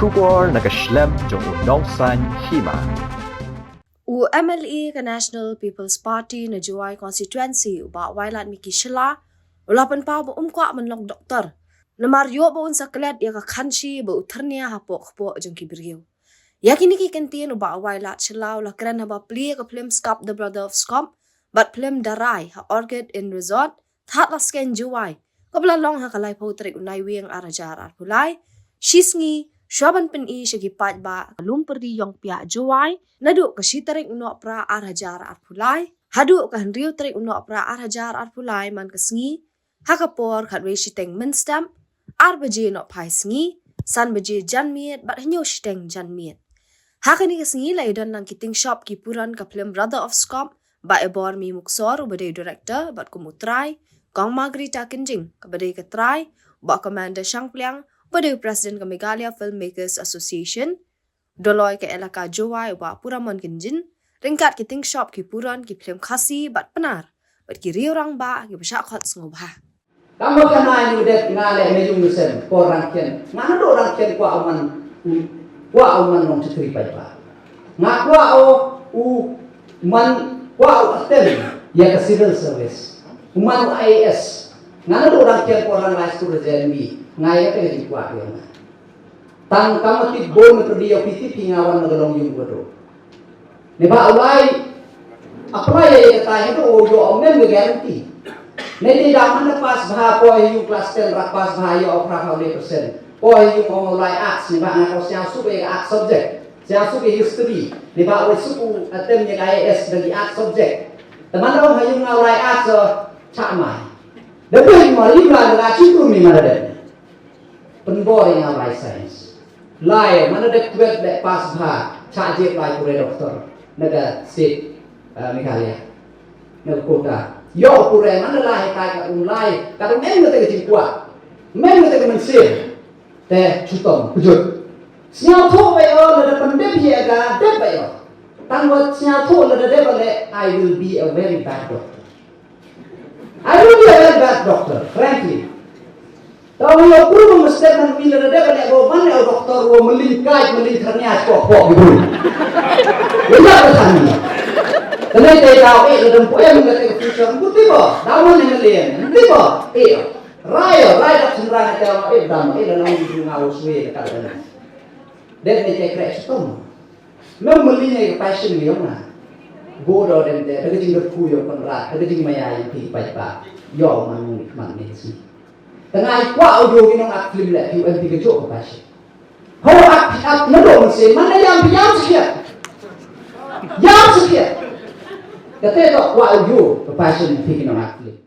Kpoh nakaslem jong udongsan Hima. MLA ke National People's Party na juai konstituensi ubak Wailad Miki Shela, ulapan pa ba umkwa menlong Doktor. Namar yo ba unsa Klet ya ka Kanshi ba Thyrnia Kpoh jong ki Briew. Ya kini ki kentin ubak Wailad Shela ula keren haba pli ka film Skop the Brother of Skop, but film Darai ha Orchid in Resort, that la sken juai. Kabla long ha kalai potrik unai wiang arajar arpulai, shisngi Syaban pen I syagi pat ba kalum perdi yong pia juai naduk ka sitarik unok pra arhajar arpulai haduk ka hendriu tarik unok pra arhajar arpulai man kesngi hakapor khat we siteng menstam arbaje nok pai sngi san baje janmiet bat hanyo siteng janmiet hakani kesngi lai don nang kiting shop ki puran ka film Brother of Skop ba ebor mi muksor ubade director bat kumutrai kong Margarita Kinjing ka bade ka try ba commander Shangpliang pada Presiden ke Meghalaya Filmmakers Association, doloi ke elaka Jowai wa Puramon Kenjin, ringkat ki ting shop ki puran ki film khasi bat penar, bat ki riu rang ba ki besyak khot sengubah. Kamu kan ai nu det ngale me jung sen por rangken. Ngana do rangken kwa aman nong cetri pai pa. Ngakwa u man kwa aten ya ke civil service. Uman IAS. Ngana do rangken por rang lais tu rejenmi. Ngaya ke di kuat yang tang kamu ti bon ke dia piti pingawan nagalong yung bodo ne ba ulai apa ya kata itu ojo omen garanti ne di daman pas bha po yung class 10 pas bha yo opra 100% po yung ulai arts ne ba ngako sia suke art subject sia suke history ne ba oi suku atem ne IAS dari art subject teman-teman hayung ulai arts cak mai depe mo libra la cikru mi mana penbor yang life science lai mana dek tuet dek pas bha chaje lai pure doktor naga state Meghalaya naga kota yo pure mana lai kai ka lai ka men ngate ke jingkwa men ngate ke mensil te chutom pujut sia tho ba yo na pandep ye ga dep ba yo tan wat sia tho na de ba le I will be a very bad doctor. I will be a very bad doctor, frankly. Tahu yang perlu memastikan bila ada banyak mana doktor melingkai Thyrnia Kpoh gitu. Bila bertanya, kalau dia tahu dalam poem kata future, bukti bah, daun yang lain, bukti bah, raya tak cenderung tahu dalam dalam dunia uswe kata dia. Dan dia cakap setom, memang melihat passion dia mana. Bodoh dan dia, dia jingga kuyo penrat, dia jingga maya yang pergi pajak, yo mana ni sih. Tengah kuat audio ni nak film lek film tiga jok apa sih? How up nadong se mana yang sekian? Yang sekian. Kata tak kuat audio apa sih film nak film.